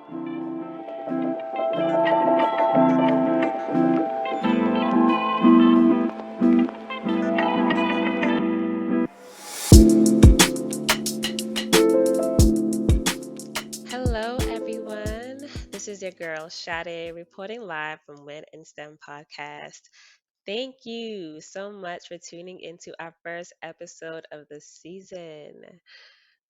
Hello, everyone. This is your girl, Shade, reporting live from Win in STEM podcast. Thank you so much for tuning into our first episode of the season.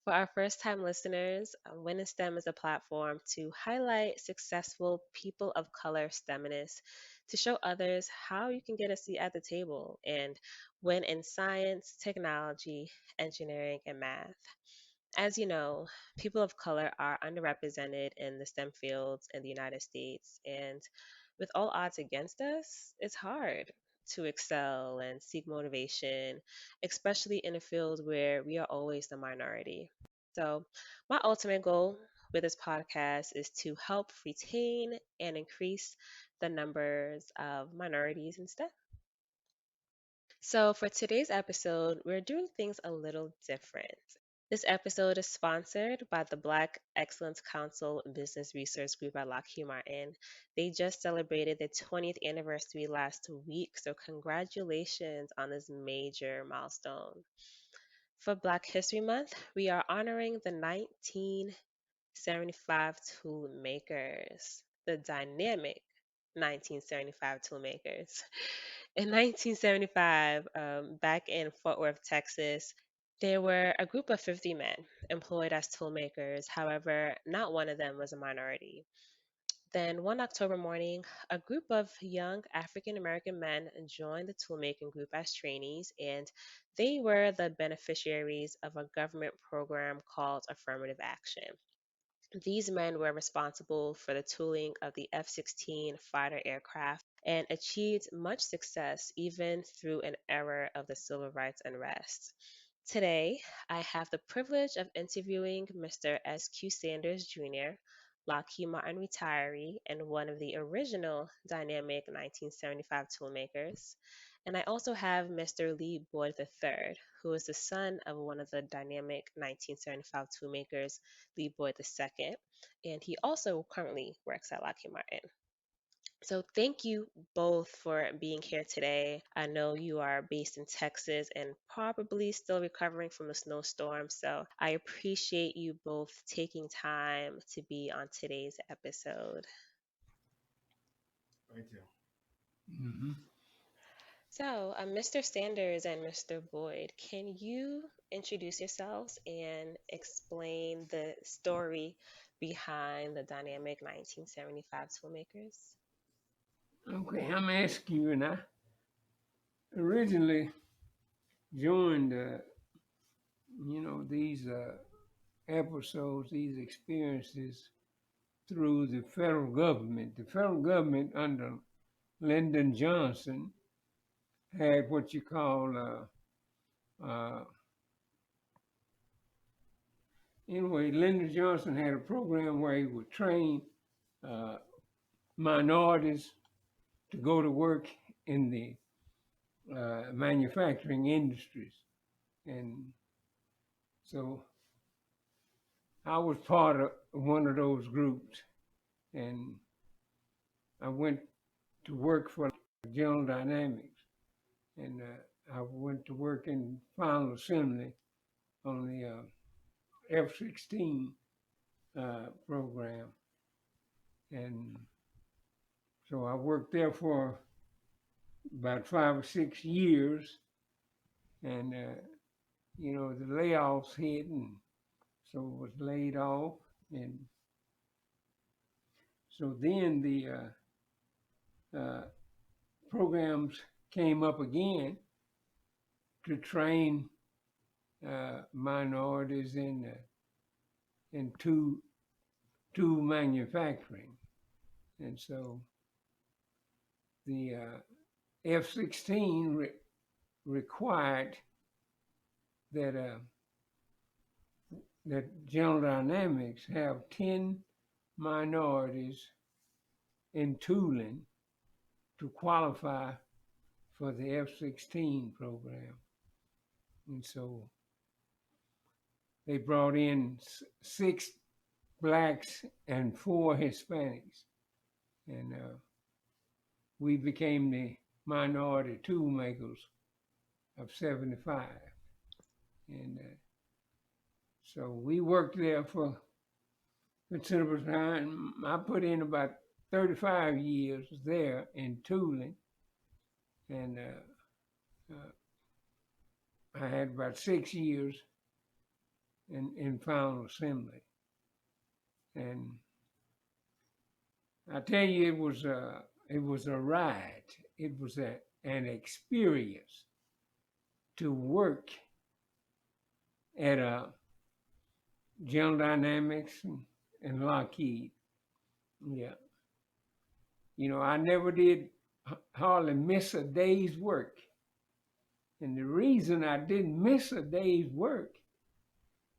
For our first time listeners, Win in STEM is a platform to highlight successful people of color STEMinists to show others how you can get a seat at the table and win in science, technology, engineering, and math. As you know, people of color are underrepresented in the STEM fields in the United States, and with all odds against us, it's hard to excel and seek motivation, especially in a field where we are always the minority. So, my ultimate goal with this podcast is to help retain and increase the numbers of minorities in STEM. So, for today's episode, we're doing things a little different. This episode is sponsored by the Black Excellence Council Business Research Group at Lockheed Martin. They just celebrated their 20th anniversary last week, so congratulations on this major milestone. For Black History Month, we are honoring the 1975 Toolmakers, the dynamic 1975 Toolmakers. In 1975, back in Fort Worth, Texas, there were a group of 50 men employed as toolmakers. However, not one of them was a minority. Then, one October morning, a group of young African American men joined the toolmaking group as trainees, and they were the beneficiaries of a government program called Affirmative Action. These men were responsible for the tooling of the F 16 fighter aircraft and achieved much success even through an era of the civil rights unrest. Today, I have the privilege of interviewing Mr. S.Q. Sanders Jr., Lockheed Martin retiree and one of the original dynamic 1975 toolmakers. And I also have Mr. Lee Boyd III, who is the son of one of the dynamic 1975 toolmakers, Lee Boyd II, and he also currently works at Lockheed Martin. So, thank you both for being here today. I know you are based in Texas and probably still recovering from the snowstorm. So, I appreciate you both taking time to be on today's episode. Thank you. Hmm. So, Mr. Sanders and Mr. Boyd, can you introduce yourselves and explain the story behind the dynamic 1975 toolmakers? Okay, I'm asking you, and I originally joined, these episodes, these experiences through the federal government. The federal government under Lyndon Johnson had what you call, anyway, Lyndon Johnson had a program where he would train uh, minorities to go to work in the manufacturing industries. And so I was part of one of those groups, and I went to work for General Dynamics, and I went to work in final assembly on the F-16 program, and so I worked there for about 5 or 6 years, and the layoffs hit, and so was laid off, and so then the uh, programs came up again to train minorities in tool manufacturing, and so the F-16 required that that General Dynamics have 10 minorities in tooling to qualify for the F-16 program, and so they brought in 6 blacks and 4 Hispanics. And we became the minority toolmakers of 75. And so we worked there for considerable time. I put in about 35 years there in tooling. And I had about 6 years in final assembly. And I tell you, it was a ride. It was an experience to work at General Dynamics and Lockheed. Yeah, I never did hardly miss a day's work, and the reason I didn't miss a day's work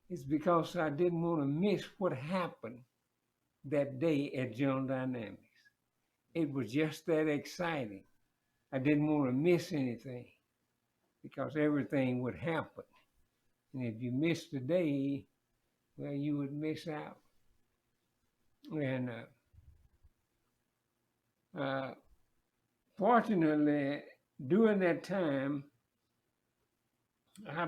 is because I didn't want to miss what happened that day at General Dynamics. It was just that exciting. I didn't want to miss anything because everything would happen. And if you missed a day, well, you would miss out. And fortunately, during that time, I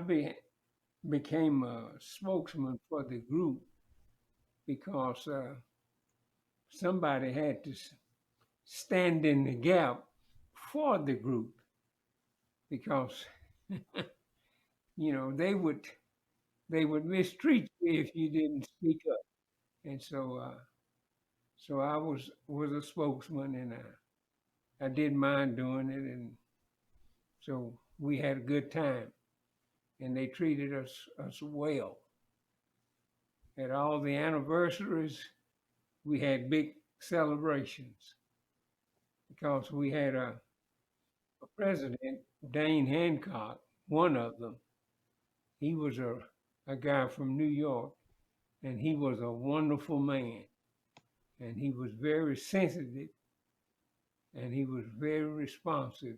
became a spokesman for the group because somebody had to stand in the gap for the group because they would mistreat you if you didn't speak up. And so I was a spokesman, and I didn't mind doing it, and so we had a good time, and they treated us well. At all the anniversaries, we had big celebrations because we had a president, Dane Hancock, one of them. He was a guy from New York, and he was a wonderful man, and he was very sensitive, and he was very responsive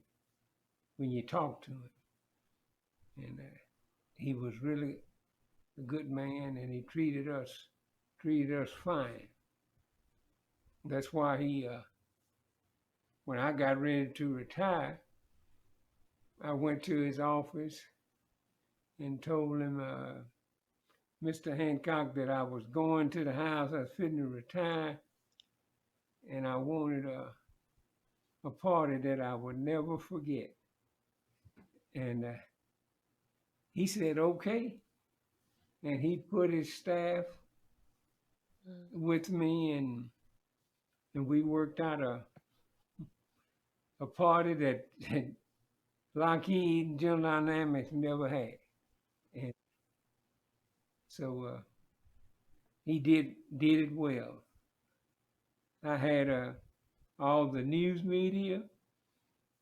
when you talked to him. And he was really a good man, and he treated us fine. That's why when I got ready to retire, I went to his office and told him, Mr. Hancock, that I was going to the house. I was fitting to retire, and I wanted a party that I would never forget. And he said, okay. And he put his staff Mm. with me, and we worked out a party that Lockheed and General Dynamics never had. And so he did it well. I had all the news media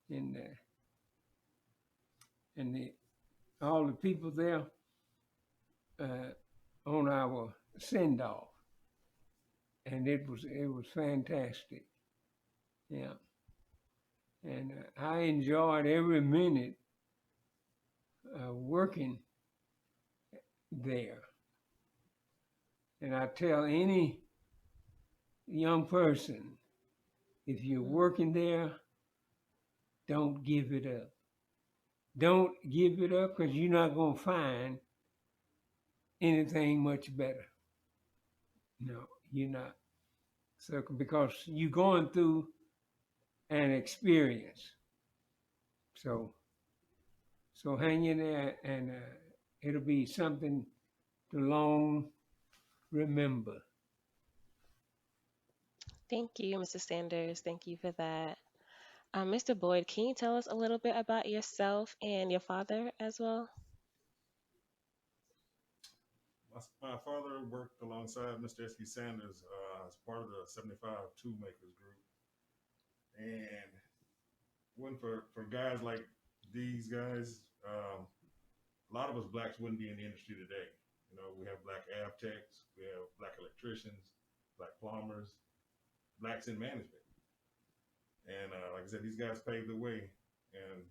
and all the people there on our send off, and it was fantastic. Yeah, and I enjoyed every minute working there. And I tell any young person, if you're Mm. working there, don't give it up. Don't give it up because you're not going to find anything much better. No, you're not. So because you're going through an experience. So hang in there, and it'll be something to long remember. Thank you, Mr. Sanders. Thank you for that. Mr. Boyd, can you tell us a little bit about yourself and your father as well? My father worked alongside Mr. S.B. Sanders as part of the 75 Toolmakers group. And when for guys like these guys, a lot of us blacks wouldn't be in the industry today. We have black av techs, we have black electricians, black plumbers, blacks in management. And like I said, these guys paved the way. And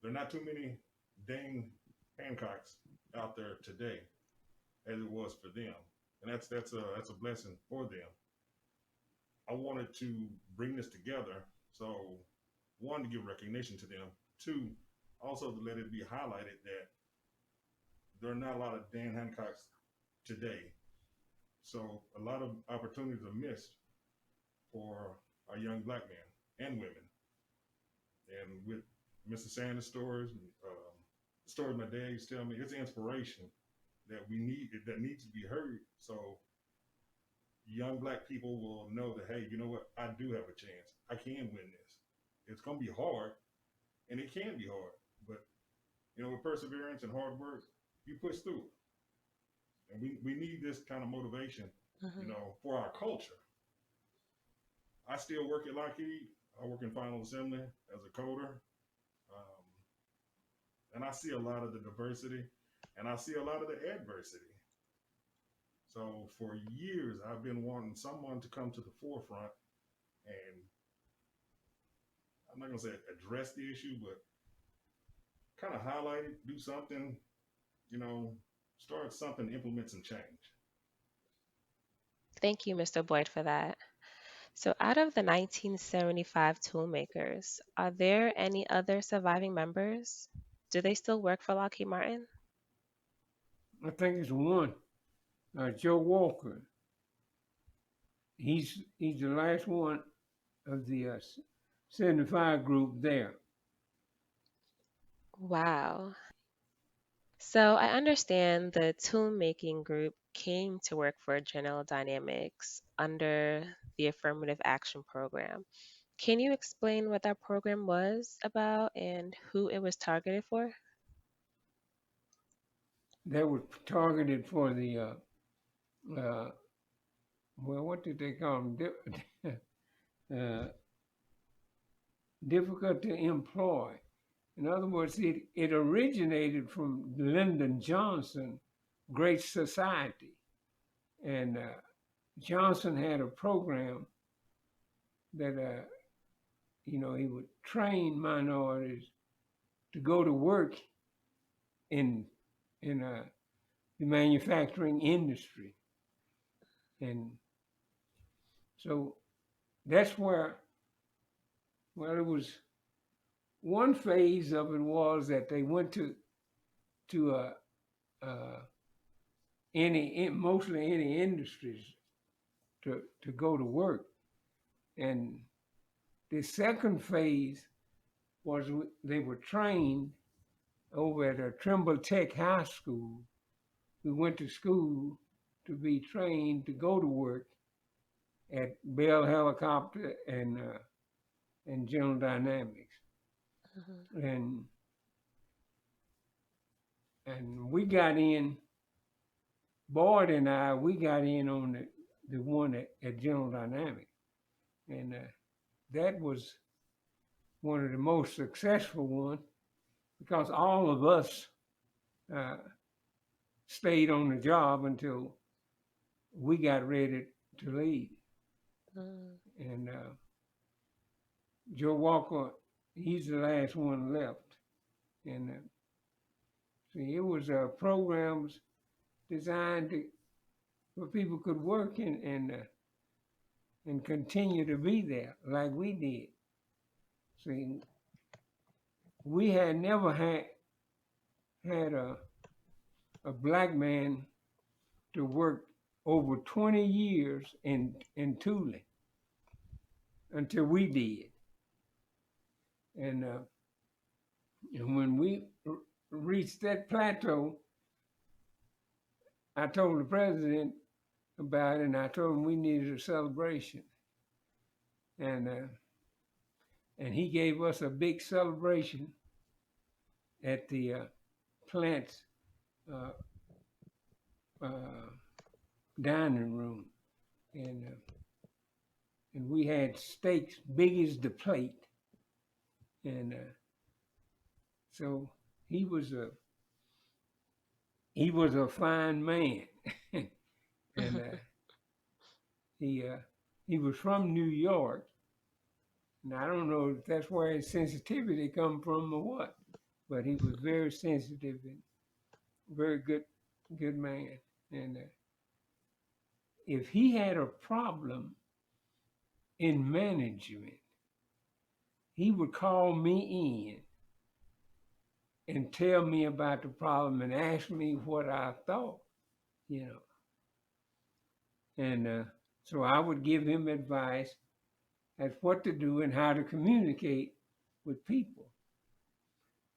there are not too many Dane Hancocks out there today as it was for them. and that's a blessing for them. I wanted to bring this together, so one, to give recognition to them, two, also to let it be highlighted that there are not a lot of Dan Hancocks today, so a lot of opportunities are missed for our young black men and women. And with Mr. Sanders' stories, the stories my dad used to tell me, it's inspiration that needs to be heard. So young black people will know that, hey, you know what? I do have a chance. I can win this. It's gonna be hard, and it can be hard, but with perseverance and hard work, you push through it. And we need this kind of motivation, Mhm. for our culture. I still work at Lockheed. I work in final assembly as a coder. Um, and I see a lot of the diversity, and I see a lot of the adversity. So for years, I've been wanting someone to come to the forefront and, I'm not gonna say address the issue, but kind of highlight it, do something, you know, start something, implement some change. Thank you, Mr. Boyd, for that. So, out of the 1975 toolmakers, are there any other surviving members? Do they still work for Lockheed Martin? I think it's one, Joe Walker. He's the last one of the 75 group there. Wow. So, I understand the tool-making group came to work for General Dynamics under the Affirmative Action program. Can you explain what that program was about and who it was targeted for? They were targeted for the uh, well, what did they call them? uh, difficult to employ. In other words, it originated from Lyndon Johnson, Great Society. And Johnson had a program that, he would train minorities to go to work in the manufacturing industry. And so that's where, well, it was one phase of it was that they went to uh, mostly any industries to go to work. And the second phase was they were trained over at Trimble Tech High School. We went to school to be trained to go to work at Bell Helicopter and General Dynamics. Mhm. And we got in, Boyd and I, we got in on the one at General Dynamics. And that was one of the most successful ones because all of us uh, stayed on the job until we got ready to leave. Mm. And Joe Walker, he's the last one left. And see, it was programs designed where people could work and continue to be there like we did. See, we had never had a black man to work over 20 years in tooling until we did. And when we reached that plateau, I told the president about it, and I told him we needed a celebration. And he gave us a big celebration at the plant's uh, uh, dining room, and we had steaks big as the plate, and so he was a fine man, and he he was from New York, and I don't know if that's where his sensitivity come from or what, but he was very sensitive and very good man, and if he had a problem in management, he would call me in and tell me about the problem and ask me what I thought, you know. And so I would give him advice as what to do and how to communicate with people.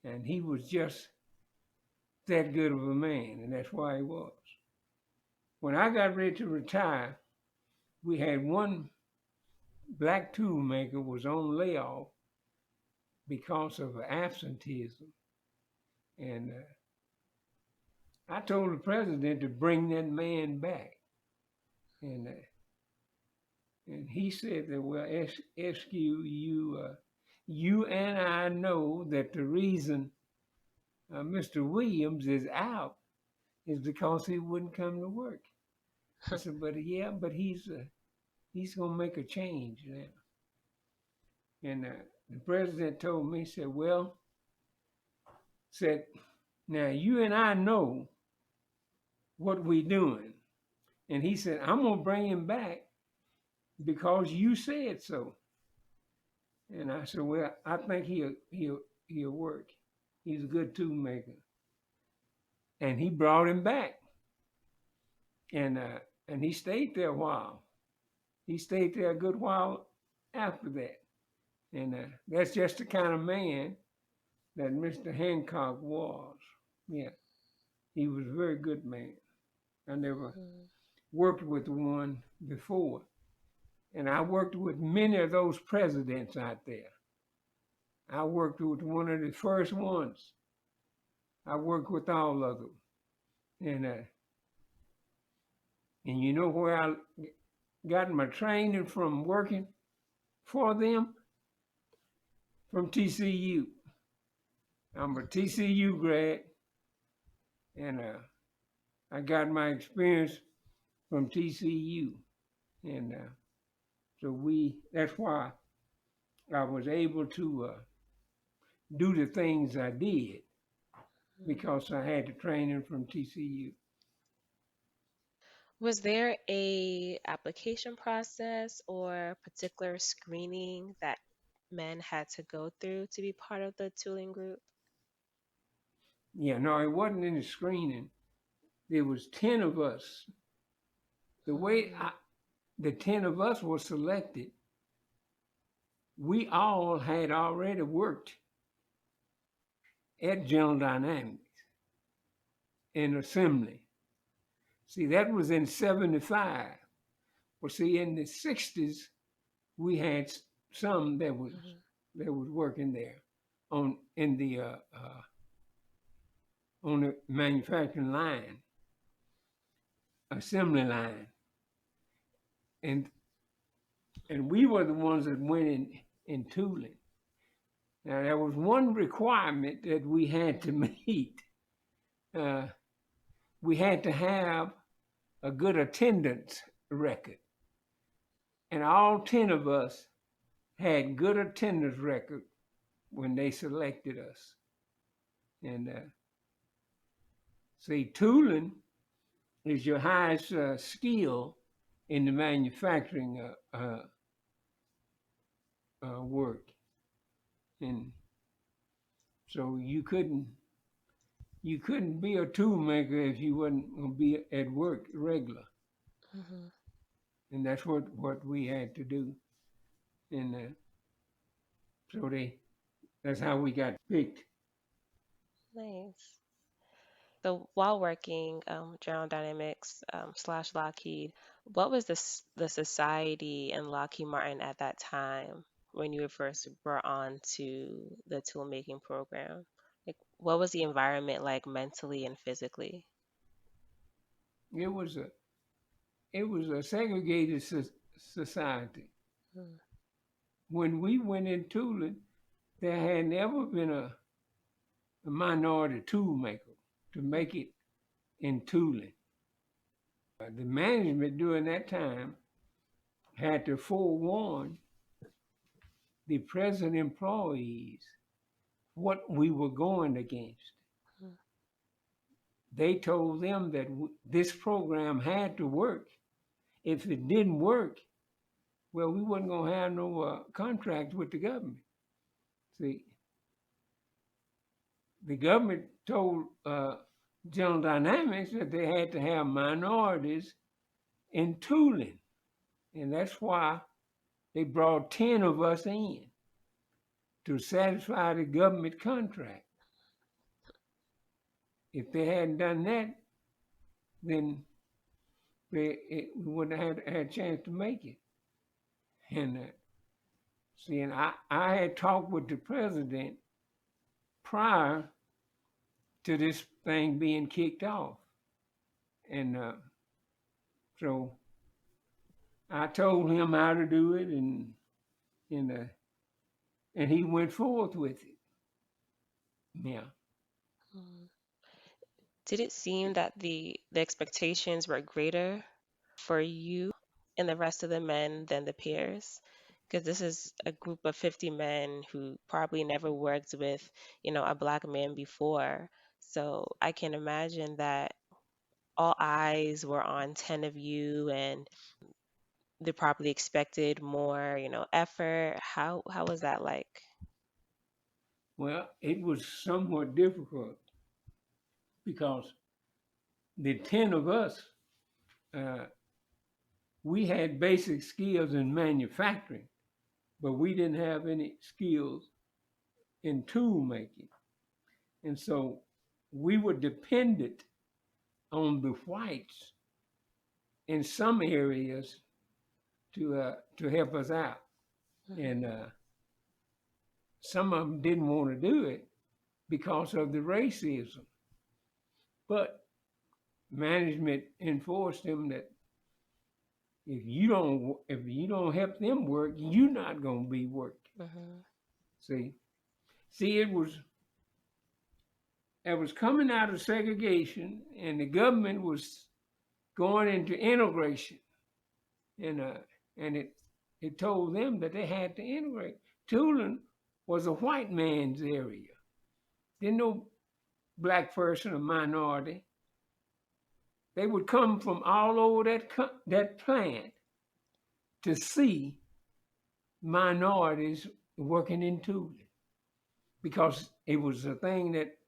And he was just that good of a man, and that's why he was. When I got ready to retire, we had one black toolmaker was on layoff because of absenteeism. And I told the president to bring that man back. And he said that, well, SQ, you and I know that the reason Mr. Williams is out is because he wouldn't come to work. I said, but yeah, but he's going to make a change now. And the president told me, said, well, said, now you and I know what we're doing. And he said, I'm going to bring him back because you said so. And I said, well, I think he'll work. He's a good tool maker. And he brought him back. And he stayed there a while. He stayed there a good while after that. And that's just the kind of man that Mr. Hancock was. Yeah, he was a very good man. I never worked with one before. And I worked with many of those presidents out there. I worked with one of the first ones. I worked with all of them. And you know where I got my training from working for them? From TCU. I'm a TCU grad, and I got my experience from TCU. And so that's why I was able to do the things I did, because I had the training from TCU. Was there a application process or particular screening that men had to go through to be part of the tooling group? Yeah, no, it wasn't any screening. There was 10 of us. The way the 10 of us were selected, we all had already worked at General Dynamics in assembly. See, that was in 75. Well, see, in the 60s, we had some that was working there on the manufacturing line, assembly line, and we were the ones that went in tooling. Now there was one requirement that we had to meet. We had to have a good attendance record, and all 10 of us had good attendance record when they selected us. And see, tooling is your highest skill in the manufacturing work, and so you couldn't be a tool maker if you wasn't going to be at work regular. And that's what we had to do. And so that's how we got picked. Nice. So while working General Dynamics / Lockheed, what was the society in Lockheed Martin at that time when you were first brought on to the tool making program? Like, what was the environment like mentally and physically? It was a segregated society. When we went in tooling, there had never been a minority tool maker to make it in tooling. The management during that time had to forewarn the present employees what we were going against. They told them that this program had to work if it didn't work, well, we wasn't going to have no contract with the government. See, the government told General Dynamics that they had to have minorities in tooling, and that's why they brought 10 of us in to satisfy the government contract. If they hadn't done that, then we wouldn't have had a chance to make it. And see, and I had talked with the president prior to this thing being kicked off, and so I told him how to do it, and uh, and he went forth with it. Yeah. Mm. Did it seem that the expectations were greater for you and the rest of the men than the peers? Because this is a group of 50 men who probably never worked with, a black man before. So I can imagine that all eyes were on 10 of you and they probably expected more, effort. How was that like? Well, it was somewhat difficult because the 10 of us, uh, we had basic skills in manufacturing, but we didn't have any skills in tool making. And so we were dependent on the whites in some areas to help us out. Mhm. And some of them didn't want to do it because of the racism. But management enforced them that if you don't help them work, you're not gonna be working. Mhm. See, see, it was coming out of segregation, and the government was going into integration, and it told them that they had to integrate. Tooling was a white man's area. Didn't no black person or minority. They would come from all over that plant to see minorities working in tooling because it was a thing that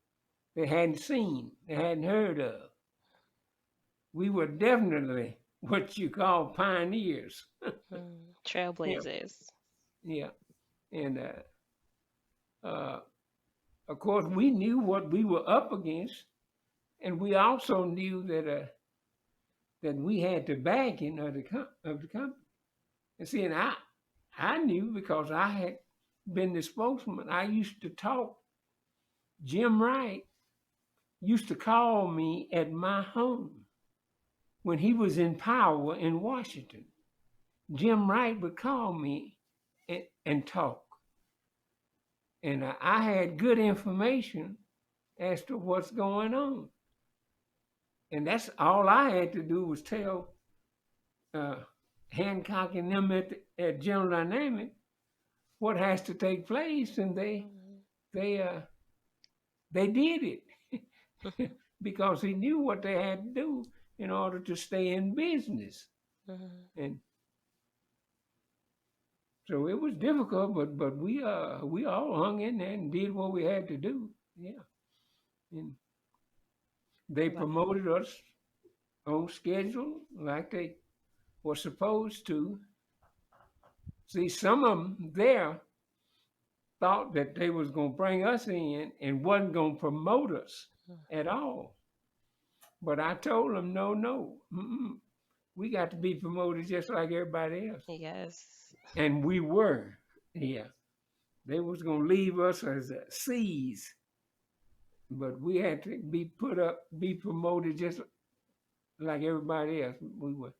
they hadn't seen, they hadn't heard of. We were definitely what you call pioneers. Mm. Yeah, Trailblazers. yeah, and uh, of course we knew what we were up against, and we also knew that we had the backing of the company. And see, and I knew because I had been the spokesman. I used to talk. Jim Wright used to call me at my home when he was in power in Washington. Jim Wright would call me and talk. And I had good information as to what's going on. And that's all I had to do was tell uh, Hancock and them at General Dynamic what has to take place, and Mhm. they uh, they did it because he knew what they had to do in order to stay in business. Mhm. And so it was difficult, but we all hung in there and did what we had to do. Yeah, and they Wow. promoted us on schedule like they were supposed to. See, some of them there thought that they was going to bring us in and wasn't going to promote us at all. But I told them, no, no, we got to be promoted just like everybody else, Yes. and we were. Yeah, they was going to leave us as C's, but we had to be promoted just like everybody else. We were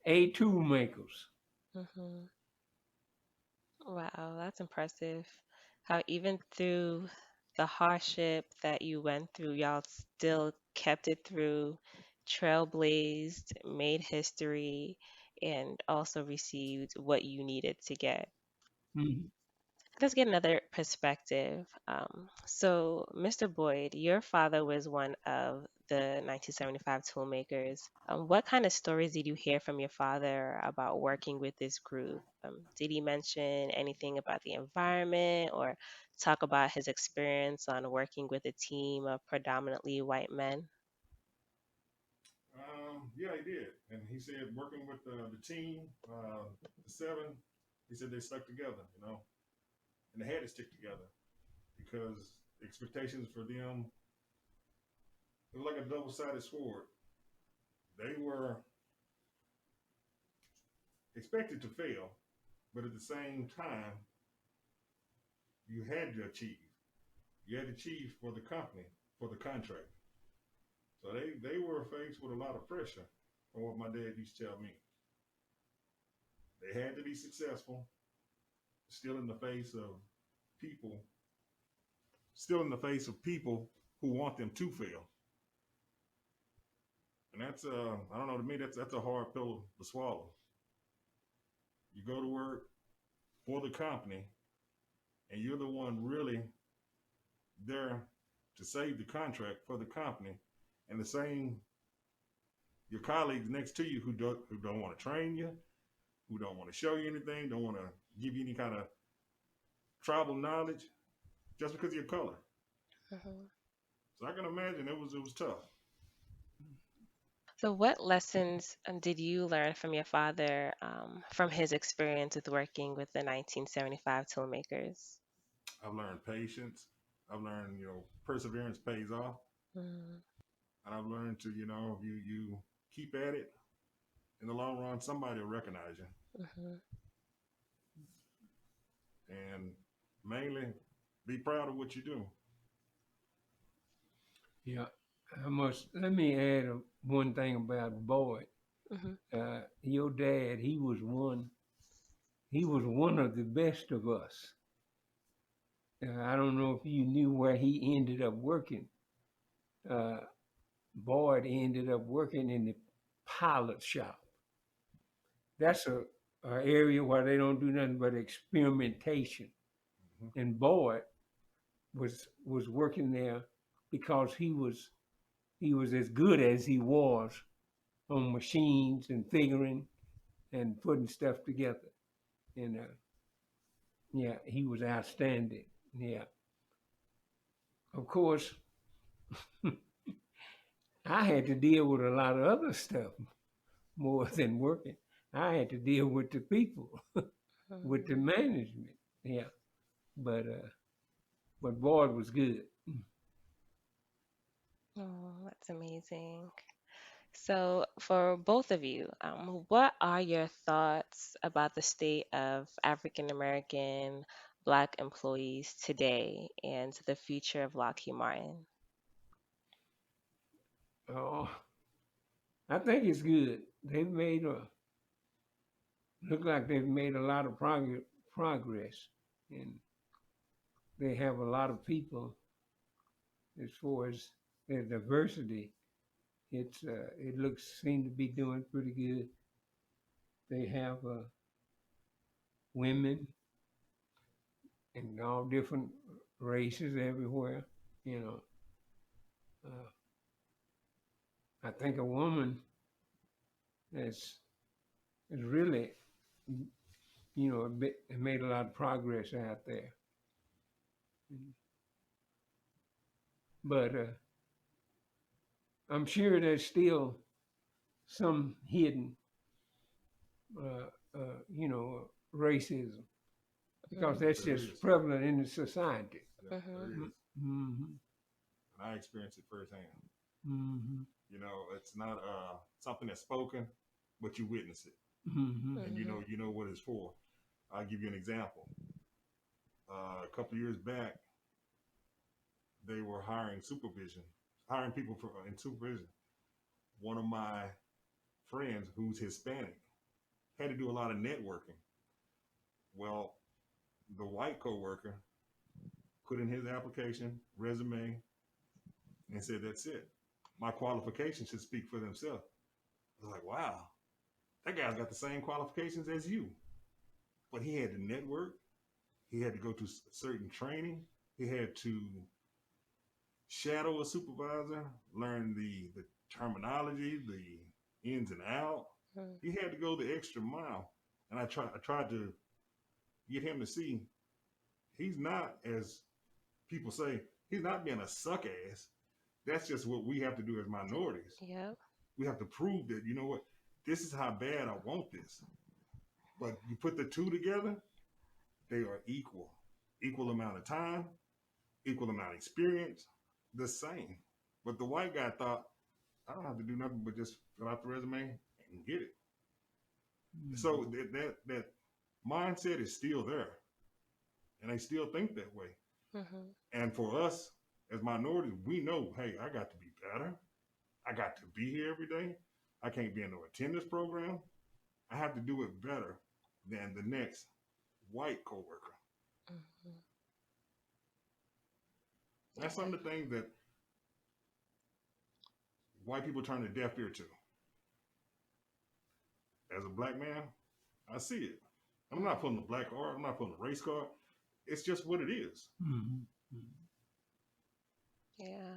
A2 makers. Mhm. Wow, that's impressive. How even through the hardship that you went through, y'all still kept it through, trailblazed, made history, and also received what you needed to get. Mhm. let's get another perspective. So, Mr. Boyd, your father was one of the 1975 toolmakers. What kind of stories did you hear from your father about working with this group? Did he mention anything about the environment or talk about his experience on working with a team of predominantly white men? Yeah, he did, and he said working with the team, the seven, he said they stuck together, and they had to stick together because expectations for them, it was like a double-sided sword. They were expected to fail, but at the same time, you had to achieve. You had to achieve for the company, for the contract. So they were faced with a lot of pressure from what my dad used to tell me. They had to be successful, still in the face of people, still in the face of people who want them to fail. And that's I don't know, to me that's a hard pill to swallow. You go to work for the company and you're the one really there to save the contract for the company, and the same your colleagues next to you who don't want to train you, who don't want to show you anything, don't want to give you any kind of tribal knowledge just because of your color. Mhm. So I can imagine it was tough. So, what lessons did you learn from your father from his experience with working with the 1975 toolmakers? I've learned patience. I've learned perseverance pays off, Mm, and I've learned to you keep at it. In the long run, somebody will recognize you, mhm, and mainly be proud of what you do. Yeah, I must. Let me add one thing about Boyd. mhm, Your dad, he was one. He was one of the best of us. I don't know if you knew where he ended up working. Uh, Boyd ended up working in the pilot shop. That's a area where they don't do nothing but experimentation. Hmm. And Boyd was working there because he was as good as he was on machines and figuring and putting stuff together. And yeah, he was outstanding. Yeah, of course, I had to deal with a lot of other stuff more than working. I had to deal with the people, with the mhm. management. Yeah, but Boyd was good. Oh, that's amazing. So, for both of you, what are your thoughts about the state of African American Black employees today and the future of Lockheed Martin? Oh, I think it's good. They've made a look like they've made a lot of progress, and they have a lot of people as far as their diversity. It looks seem to be doing pretty good. They have women in all different races everywhere. You know, uh, I think a woman has really made a lot of progress out there. But I'm sure there's still some hidden, racism because Mm, that's There just is. prevalent in the society. Yeah, there mhm, is. Mm-hmm. And I experienced it firsthand. Mm-hmm. It's not something that's spoken, but you witness it, Mm-hmm. and you know mhm, you know what it's for. I'll give you an example. A couple of years back, they were hiring people in supervision. One of my friends, who's Hispanic, had to do a lot of networking. Well, the white coworker put in his application, resume, and said, "That's it. My qualifications should speak for themselves." I was like, "Wow, that guy's got the same qualifications as you." But he had to network. He had to go to certain training. He had to shadow a supervisor, learn the terminology, the ins and out. Mm. He had to go the extra mile, and I tried to get him to see he's not, as people say, he's not being a suck ass. That's just what we have to do as minorities. Yep. We have to prove that, you know what, this is how bad I want this. But you put the two together, they are equal. Equal amount of time, equal amount of experience, the same. But the white guy thought, I don't have to do nothing but just fill out the resume and get it. So that mindset is still there. And they still think that way. Mm-hmm. And for us as minorities, we know, hey, I got to be better. I got to be here every day. I can't be in no attendance program. I have to do it better than the next white coworker. Mm-hmm. That's some of the things that white people turn a deaf ear to. As a black man, I see it. I'm not putting a black card. I'm not putting a race card. It's just what it is. Yeah.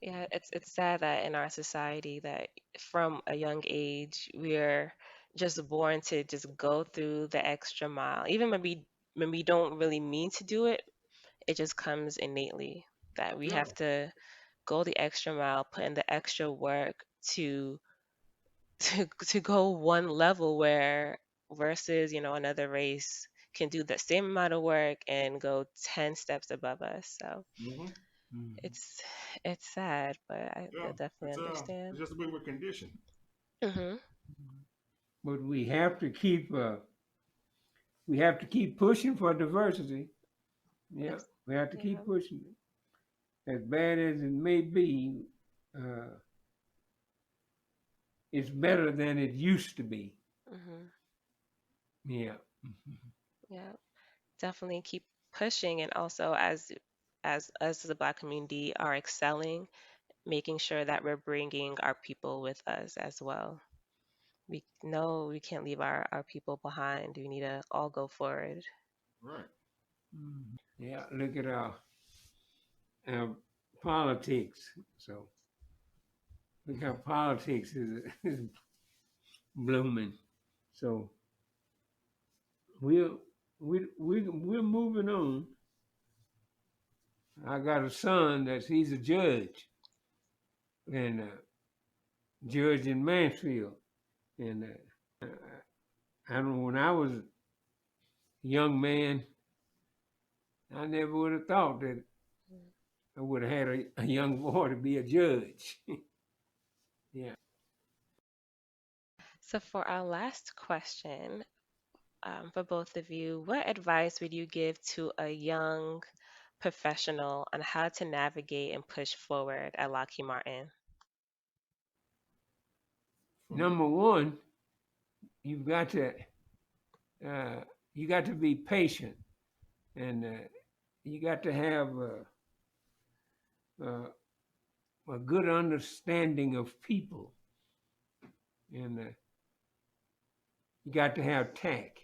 Yeah, it's sad that in our society that from a young age we're just born to just go through the extra mile. Even when we don't really mean to do it, it just comes innately that we Yeah. have to go the extra mile, put in the extra work to to go one level where versus, another race can do the same amount of work and go 10 steps above us. So Mm-hmm. it's it's sad, but I Yeah. definitely understand. It's just the way we're conditioned. Mhm. But we have to keep pushing for diversity. Yeah, Yes. we have to Yeah. keep pushing it. As bad as it may be, uh, it's better than it used to be. Mhm. Yeah. Yeah. Definitely keep pushing, and also as us as a Black community are excelling, making sure that we're bringing our people with us as well. We know we can't leave our people behind. We need to all go forward. Right. Yeah, look at our politics. So look how politics is blooming. So we're we're moving on. I got a son he's a judge, and judge in Mansfield, and I don't know, when I was a young man, I never would have thought that I would have had a young boy to be a judge. Yeah. So for our last question, for both of you, what advice would you give to a young professional on how to navigate and push forward at Lockheed Martin? For me, Number one, you've got to uh, you got to be patient, and you got to have a good understanding of people, and you got to have tact.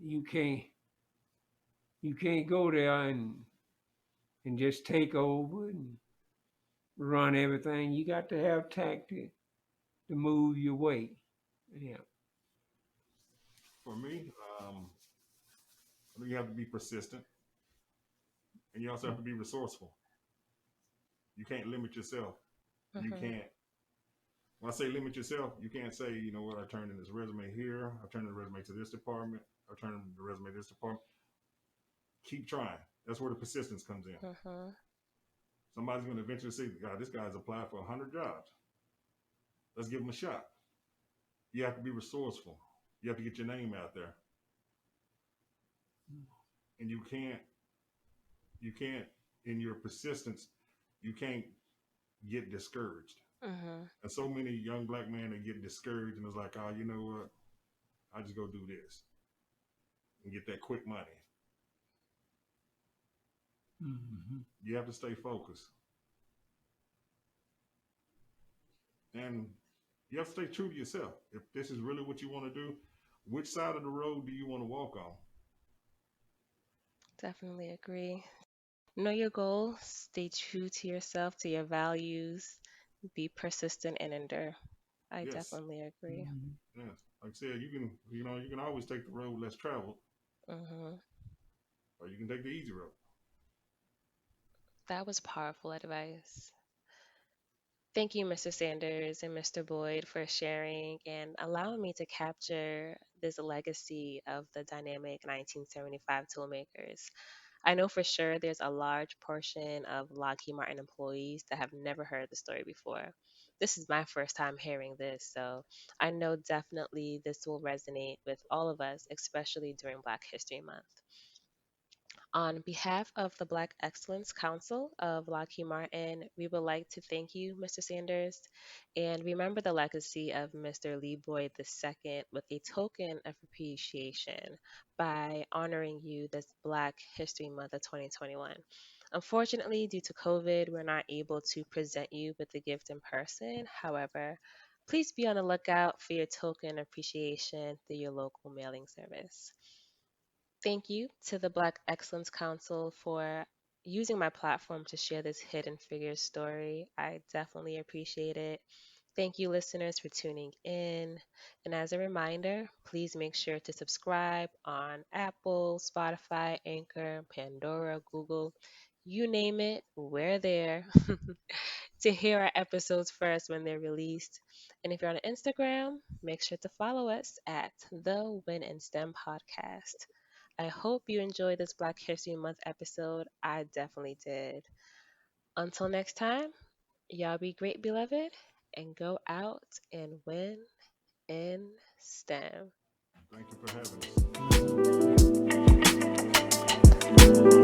You can't you can't go there and just take over and run everything. You got to have tact to move your way. Yeah. for me, I think you have to be persistent, and you also have to be resourceful. You can't limit yourself. You Mhm. can't. When I say limit yourself, you can't say, you know what, I turned in this resume here. I turned in the resume to this department. I turned in the resume to this department. Keep trying. That's where the persistence comes in. Mhm. Somebody's going to eventually say, God, this guy's applied for 100 jobs. Let's give him a shot. You have to be resourceful. You have to get your name out there. And you can't, in your persistence, you can't get discouraged. Mhm. And so many young black men that get discouraged and it's like, oh, you know what? I just go do this and get that quick money. Mm-hmm. You have to stay focused. And you have to stay true to yourself. If this is really what you want to do, which side of the road do you want to walk on? Definitely agree. Know your goal, stay true to yourself, to your values, be persistent and endure. I Yes, definitely agree. Mhm. yeah. Like I said, you can always take the road less traveled, Hmm. or you can take the easy road. That was powerful advice. Thank you, Mr. Sanders and Mr. Boyd, for sharing and allowing me to capture this legacy of the dynamic 1975 toolmakers. I know for sure there's a large portion of Lockheed Martin employees that have never heard the story before. This is my first time hearing this, so I know definitely this will resonate with all of us, especially during Black History Month. On behalf of the Black Excellence Council of Lockheed Martin, we would like to thank you, Mr. Sanders, and remember the legacy of Mr. Lee Boyd II with a token of appreciation by honoring you this Black History Month of 2021. Unfortunately, due to COVID, we're not able to present you with the gift in person. However, please be on the lookout for your token of appreciation through your local mailing service. Thank you to the Black Excellence Council for using my platform to share this hidden figure story. I definitely appreciate it. Thank you, listeners, for tuning in. And as a reminder, please make sure to subscribe on Apple, Spotify, Anchor, Pandora, Google, you name it, we're there to hear our episodes first when they're released. And if you're on Instagram, make sure to follow us at the Win and STEM podcast. I hope you enjoyed this Black History Month episode. I definitely did. Until next time, y'all be great, beloved, and go out and win in STEM. Thank you for having us. Thank you.